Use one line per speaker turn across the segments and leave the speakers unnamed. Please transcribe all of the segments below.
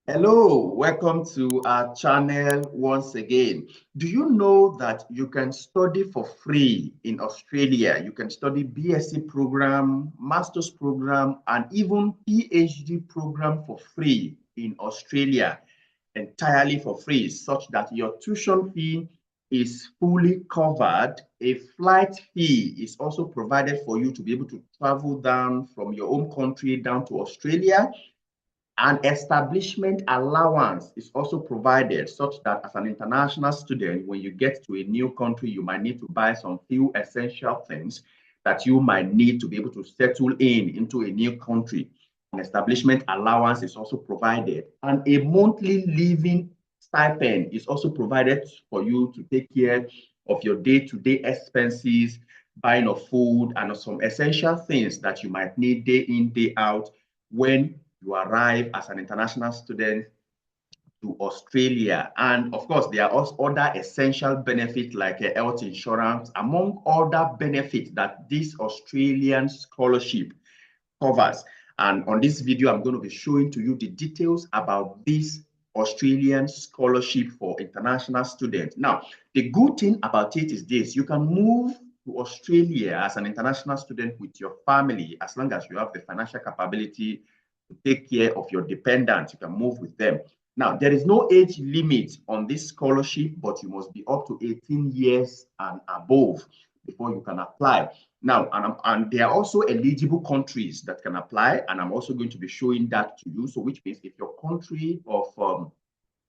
Hello, welcome to our channel once again. Do you know that you can study for free in Australia? You can study BSc program, master's program, and even PhD program for free in Australia, entirely for free, such that your tuition fee is fully covered. A flight fee is also provided for you to be able to travel down from your home country down to Australia. An establishment allowance is also provided such that as an international student, when you get to a new country, you might need to buy some few essential things that you might need to be able to settle into a new country. An establishment allowance is also provided, and a monthly living stipend is also provided for you to take care of your day-to-day expenses, buying of food, and some essential things that you might need day in, day out when you arrive as an international student to Australia. And of course, there are also other essential benefits like health insurance, among other benefits that this Australian scholarship covers. And on this video, I'm going to be showing to you the details about this Australian scholarship for international students. Now, the good thing about it is this: you can move to Australia as an international student with your family as long as you have the financial capability to take care of your dependents. You can move with them. Now, there is no age limit on this scholarship, but you must be up to 18 years and above before you can apply. Now, and there are also eligible countries that can apply, and I'm also going to be showing that to you. So, which means if your country of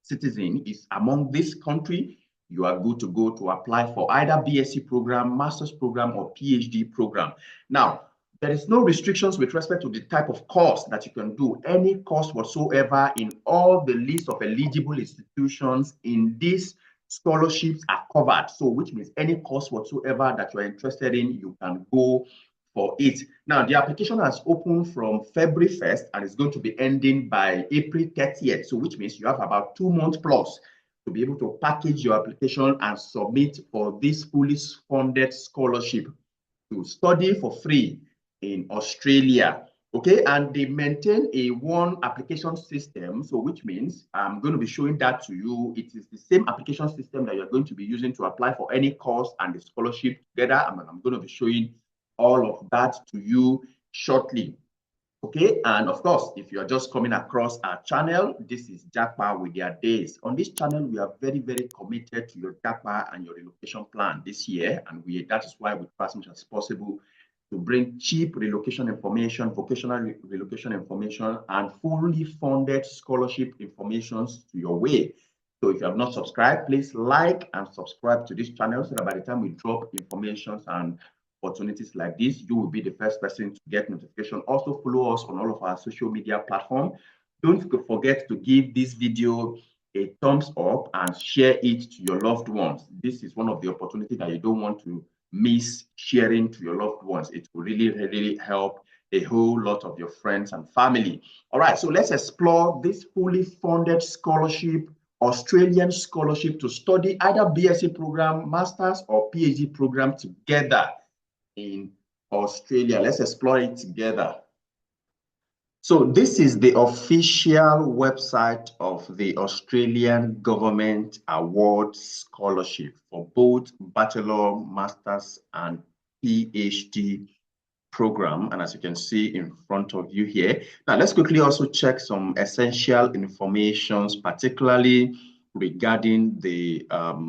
citizen is among this country, you are good to go to apply for either BSc program, master's program, or PhD program. Now, there is no restrictions with respect to the type of course that you can do. Any course whatsoever in all the list of eligible institutions in this scholarships are covered. So, which means any course whatsoever that you are interested in, you can go for it. Now, the application has opened from February 1st and is going to be ending by April 30th. So, which means you have about 2 months plus to be able to package your application and submit for this fully funded scholarship to study for free in Australia. Okay, and they maintain a one application system. So, which means I'm going to be showing that to you. It is the same application system that you're going to be using to apply for any course and the scholarship together. I'm going to be showing all of that to you shortly. Okay, and of course, if you're just coming across our channel, this is Japa with their days. On this channel, we are very, very committed to your Japa and your relocation plan this year, and that is why we try as much as possible to bring cheap relocation information, vocational relocation information, and fully funded scholarship information to your way. So if you have not subscribed, please like and subscribe to this channel so that by the time we drop information and opportunities like this, you will be the first person to get notification. Also follow us on all of our social media platforms. Don't forget to give this video a thumbs up and share it to your loved ones. This is one of the opportunities that you don't want to miss sharing to your loved ones. It will really, really help a whole lot of your friends and family. All right, so let's explore this fully funded scholarship, Australian scholarship to study either BSc program, master's, or PhD program together in Australia. Let's explore it together. So this is the official website of the Australian Government Award Scholarship for both Bachelor, Masters, and PhD program. And as you can see in front of you here. Now, let's quickly also check some essential information, particularly regarding the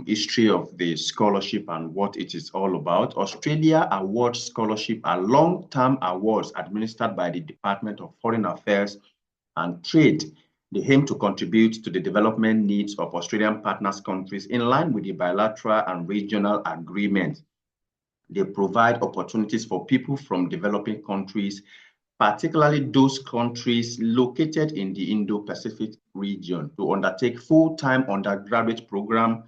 history of the scholarship and what it is all about. Australia Award Scholarship are long-term awards administered by the Department of Foreign Affairs and Trade. They aim to contribute to the development needs of Australian partners countries in line with the bilateral and regional agreements. They provide opportunities for people from developing countries, particularly those countries located in the Indo-Pacific region, to undertake full-time undergraduate program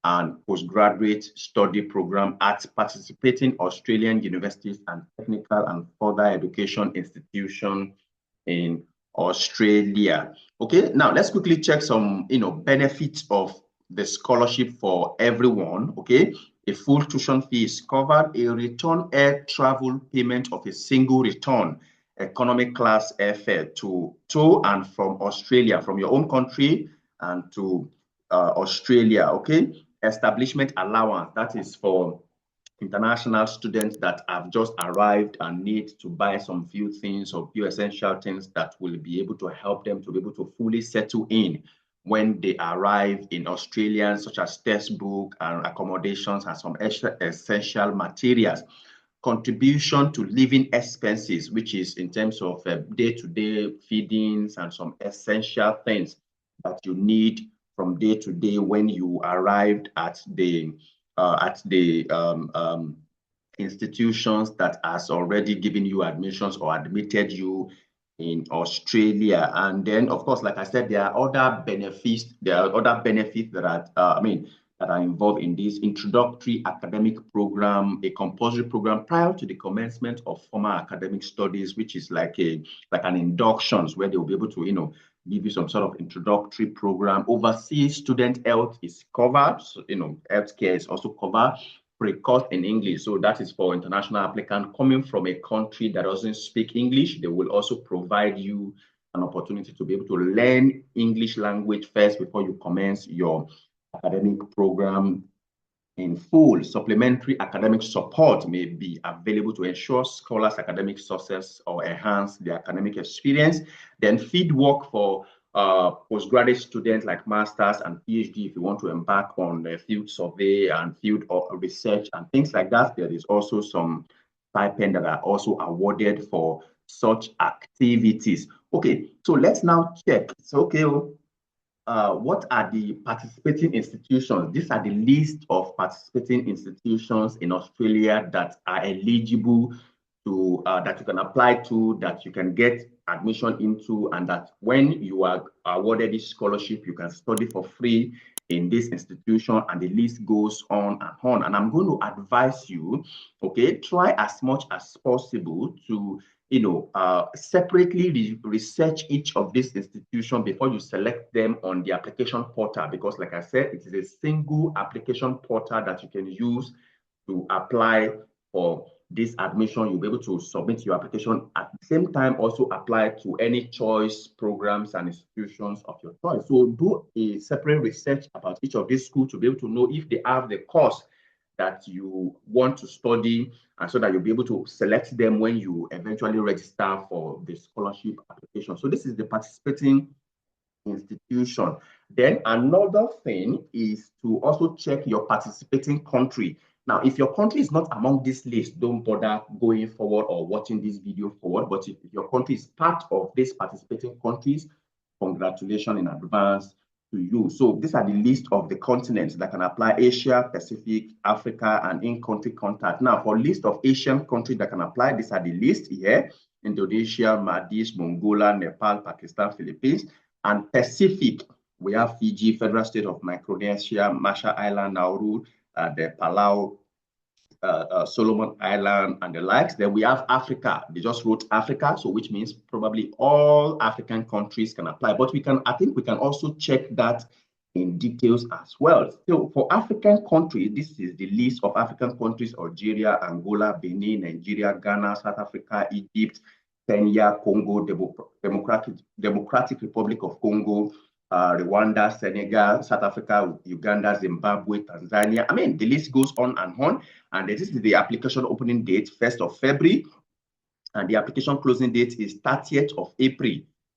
and postgraduate study program at participating Australian universities and technical and further education institutions in Australia. Okay, now let's quickly check some benefits of the scholarship for everyone. Okay, a full tuition fee is covered, a return air travel payment of a single return economic class airfare to and from Australia, from your own country and to Australia, okay? Establishment allowance, that is for international students that have just arrived and need to buy some few things or few essential things that will be able to help them to be able to fully settle in when they arrive in Australia, such as textbook and accommodations and some extra essential materials. Contribution to living expenses, which is in terms of day-to-day feedings and some essential things that you need from day to day when you arrived at the institutions that has already given you admissions or admitted you in Australia. And then, of course, like I said, there are other benefits. There are other benefits that are, that are involved in this introductory academic program, a compulsory program prior to the commencement of formal academic studies, which is like an inductions where they will be able to, give you some sort of introductory program. Overseas student health is covered. So, healthcare is also covered. Pre-course in English. So that is for international applicant coming from a country that doesn't speak English. They will also provide you an opportunity to be able to learn English language first before you commence your academic program in full. Supplementary academic support may be available to ensure scholars' academic success or enhance their academic experience. Then field work for postgraduate students like masters and PhD, if you want to embark on a field survey and field research and things like that. There is also some stipend that are also awarded for such activities. Okay, so let's now check. So, okay, what are the participating institutions? These are the list of participating institutions in Australia that are eligible to, that you can apply to, that you can get admission into, and that when you are awarded this scholarship, you can study for free in this institution, and the list goes on and on. And I'm going to advise you, okay, try as much as possible to separately research each of these institutions before you select them on the application portal, because like I said, it is a single application portal that you can use to apply for this admission. You'll be able to submit your application at the same time, also apply to any choice programs and institutions of your choice. So do a separate research about each of these schools to be able to know if they have the course that you want to study, and so that you'll be able to select them when you eventually register for the scholarship application. So this is the participating institution. Then another thing is to also check your participating country. Now, if your country is not among this list, don't bother going forward or watching this video forward. But if your country is part of these participating countries, congratulations in advance to you. So these are the list of the continents that can apply: Asia, Pacific, Africa, and in-country contact. Now, for list of Asian countries that can apply, these are the list here: Indonesia, Maldives, Mongolia, Nepal, Pakistan, Philippines. And Pacific, we have Fiji, Federal State of Micronesia, Marshall Island, Nauru, the Palau, Solomon Island, and the likes. Then we have Africa. They just wrote Africa, so which means probably all African countries can apply. But I think we can also check that in details as well. So for African countries, this is the list of African countries: Algeria, Angola, Benin, Nigeria, Ghana, South Africa, Egypt, Kenya, Congo, Democratic Republic of Congo, Rwanda, Senegal, South Africa, Uganda, Zimbabwe, Tanzania. I mean, the list goes on and on. And this is the application opening date, 1st of February. And the application closing date is 30th of April,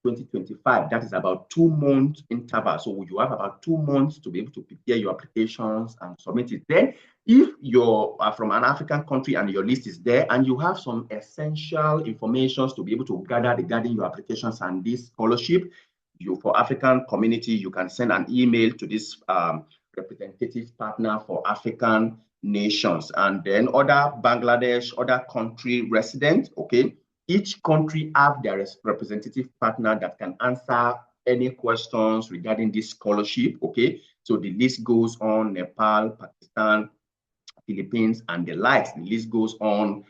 2025. That is about 2 months interval. So you have about 2 months to be able to prepare your applications and submit it. Then, if you're from an African country and your list is there, and you have some essential information to be able to gather regarding your applications and this scholarship, for African community, you can send an email to this representative partner for African nations. And then other Bangladesh, other country residents, okay, each country have their representative partner that can answer any questions regarding this scholarship, okay? So the list goes on: Nepal, Pakistan, Philippines, and the likes. The list goes on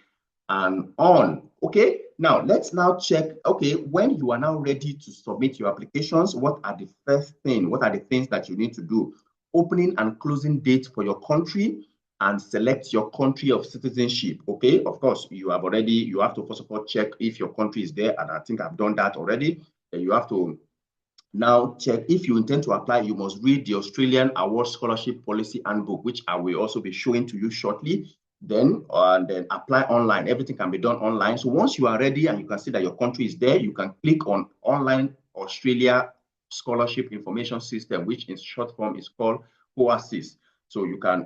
and on, okay? Now, let's now check, okay, when you are now ready to submit your applications, what are the things that you need to do? Opening and closing date for your country, and select your country of citizenship. Okay, of course, you have to first of all check if your country is there, and I think I've done that already. Then you have to now check if you intend to apply. You must read the Australian Award Scholarship Policy Handbook, which I will also be showing to you shortly. Then apply online. Everything can be done online. So once you are ready and you can see that your country is there, you can click on Online Australia Scholarship Information System, which in short form is called OASIS. So you can,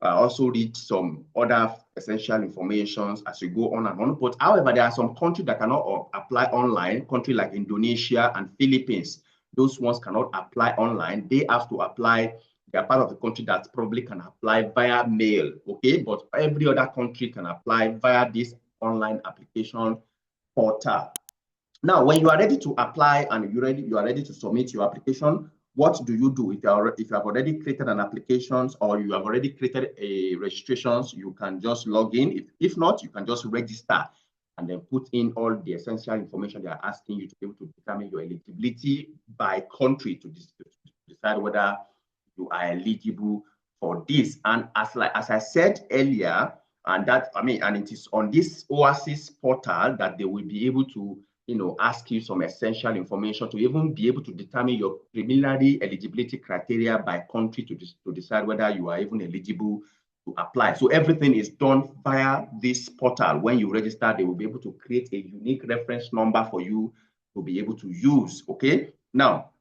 also read some other essential information as you go on and on. But however, there are some countries that cannot apply online, countries like Indonesia and Philippines. Those ones cannot apply online. They have to apply. They are part of the country that probably can apply via mail, okay? But every other country can apply via this online application portal. Now, when you are ready to apply and you are ready to submit your application, what do you do? If you have already created an application or you have already created a registrations, you can just log in. If not, you can just register and then put in all the essential information they are asking you to be able to determine your eligibility by country to decide whether you are eligible for this. And as I said earlier, and it is on this OASIS portal that they will be able to ask you some essential information to even be able to determine your preliminary eligibility criteria by country to decide whether you are even eligible to apply. So everything is done via this portal. When you register, they will be able to create a unique reference number for you to be able to use, okay? Now,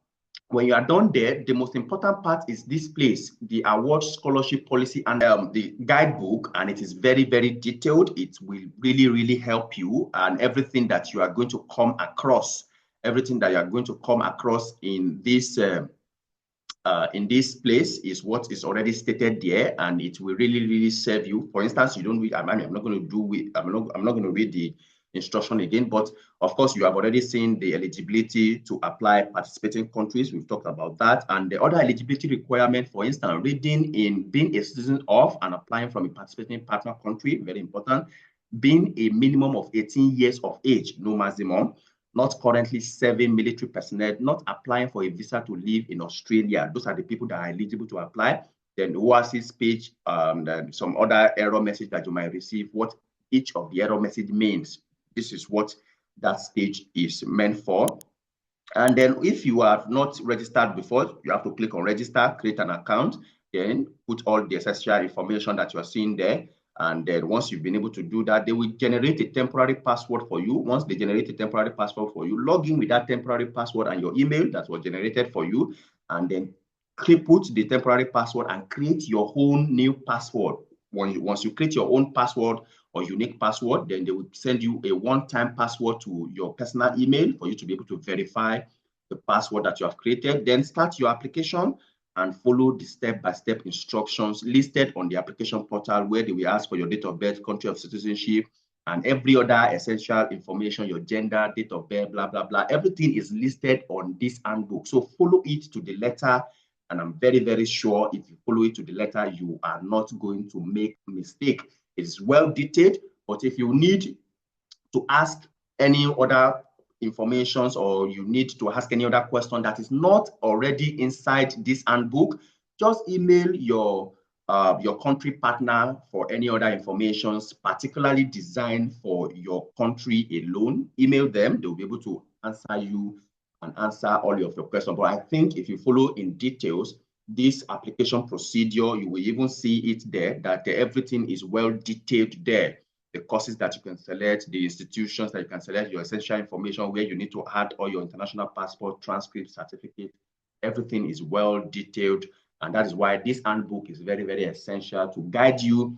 when you are done there, the most important part is this place, the award scholarship policy and the guidebook, and it is very, very detailed. It will really, really help you, and everything that you are going to come across, in this place is what is already stated there, and it will really, really serve you. For instance, you don't read. I'm not going to read the instruction again, but of course, you have already seen the eligibility to apply participating countries. We've talked about that, and the other eligibility requirement, for instance, reading in being a citizen of and applying from a participating partner country, very important. Being a minimum of 18 years of age, no maximum. Not currently serving military personnel, not applying for a visa to live in Australia. Those are the people that are eligible to apply. Then the OASIS page, then some other error message that you might receive, what each of the error message means. This is what that stage is meant for. And then if you have not registered before, you have to click on register, create an account, then put all the essential information that you are seeing there. And then once you've been able to do that, they will generate a temporary password for you. Once they generate a temporary password for you, log in with that temporary password and your email that was generated for you, and then put the temporary password and create your own new password. Once you create your own password or unique password, then they will send you a one-time password to your personal email for you to be able to verify the password that you have created. Then start your application and follow the step-by-step instructions listed on the application portal, where they will ask for your date of birth, country of citizenship, and every other essential information, your gender, date of birth, blah, blah, blah. Everything is listed on this handbook. So follow it to the letter. And I'm very, very sure if you follow it to the letter, you are not going to make a mistake. It is well detailed, but if you need to ask any other information or you need to ask any other question that is not already inside this handbook, just email your country partner for any other information, particularly designed for your country alone. Email them, they'll be able to answer you and answer all of your questions. But I think if you follow in details this application procedure, you will even see it there, that everything is well detailed there. The courses that you can select, the institutions that you can select, your essential information, where you need to add all your international passport, transcript, certificate, everything is well detailed. And that is why this handbook is very, very essential to guide you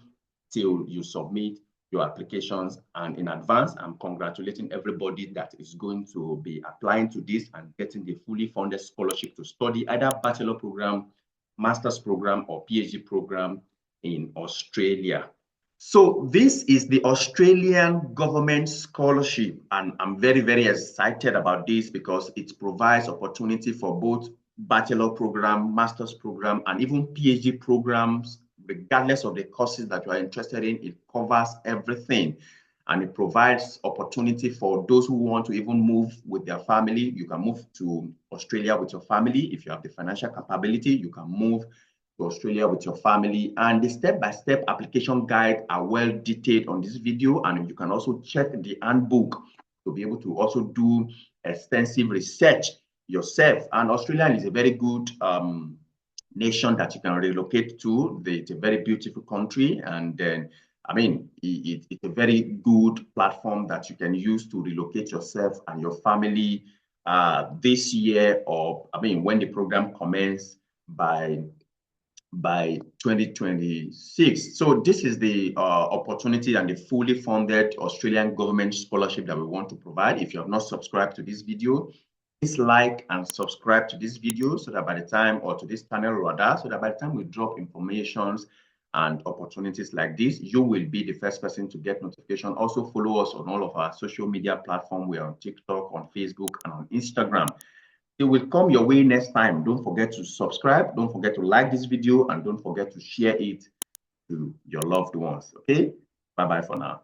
till you submit your applications. And in advance, I'm congratulating everybody that is going to be applying to this and getting the fully funded scholarship to study either bachelor program, master's program, or PhD program in Australia. So this is the Australian government scholarship, and I'm very, very excited about this because it provides opportunity for both bachelor program, master's program, and even PhD programs, regardless of the courses that you are interested in. It covers everything, and it provides opportunity for those who want to even move with their family. You can move to Australia with your family. If you have the financial capability, you can move to Australia with your family. And the step-by-step application guide are well detailed on this video. And you can also check the handbook to be able to also do extensive research yourself. And Australia is a very good nation that you can relocate to. It's a very beautiful country. And then, I mean, it's a very good platform that you can use to relocate yourself and your family this year, or I mean, when the program commences by 2026. So this is the opportunity and the fully funded Australian government scholarship that we want to provide. If you have not subscribed to this video, please like and subscribe to this video so that by the time, or to this channel rather, so that by the time we drop informations and opportunities like this, you will be the first person to get notification. Also follow us on all of our social media platforms. We are on TikTok, on Facebook, and on Instagram. It will come your way next time. Don't forget to subscribe. Don't forget to like this video, and don't forget to share it to your loved ones. Okay? Bye-bye for now.